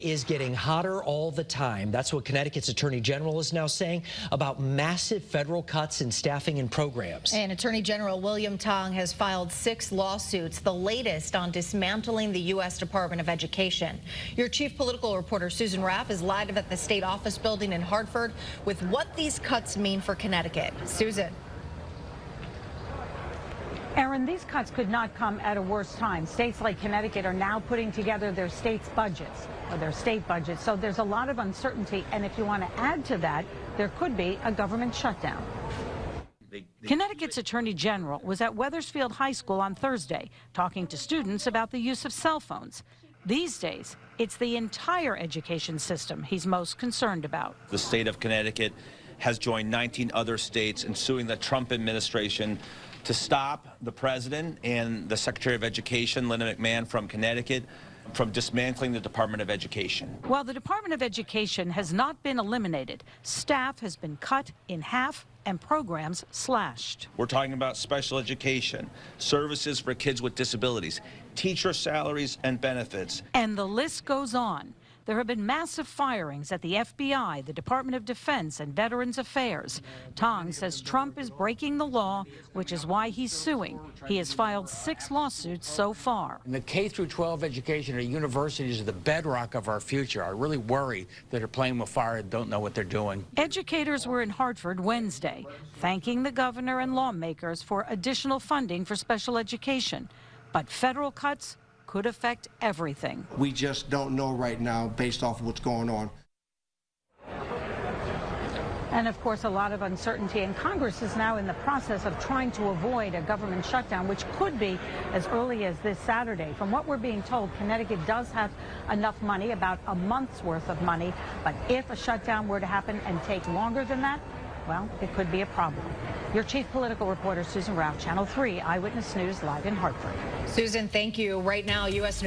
Is getting hotter all the time. That's what Connecticut's Attorney General is now saying about massive federal cuts in staffing and programs. And Attorney General William Tong has filed 6 lawsuits, the latest on dismantling the U.S. Department of Education. Your chief political reporter, Susan Raff, is live at the state office building in Hartford with what these cuts mean for Connecticut. Susan. Aaron, these cuts could not come at a worse time. States like Connecticut are now putting together their state's budgets, or their state budgets, so there's a lot of uncertainty, and if you want to add to that, there could be a government shutdown. Connecticut's Attorney General was at Wethersfield High School on Thursday, talking to students about the use of cell phones. These days, it's the entire education system he's most concerned about. The state of Connecticut has joined 19 other states in suing the Trump administration to stop the president and the Secretary of Education, Linda McMahon from Connecticut, from dismantling the Department of Education. While the Department of Education has not been eliminated, staff has been cut in half and programs slashed. We're talking about special education, services for kids with disabilities, teacher salaries and benefits. And the list goes on. There have been massive firings at the FBI, the Department of Defense, and Veterans Affairs. Tong says Trump is breaking the law, which is why he's suing. He has filed 6 lawsuits so far. And the K through 12 education at universities is the bedrock of our future. I really worry that they're playing with fire and don't know what they're doing. Educators were in Hartford Wednesday, thanking the governor and lawmakers for additional funding for special education. But federal cuts could affect everything. We just don't know right now based off of what's going on. And of course, a lot of uncertainty, and Congress is now in the process of trying to avoid a government shutdown, which could be as early as this Saturday. From what we're being told, Connecticut does have enough money, about a month's worth of money, but if a shutdown were to happen and take longer than that, well, it could be a problem. Your chief political reporter, Susan Raff, Channel 3 Eyewitness News, live in Hartford. Susan, thank you. Right now, U.S.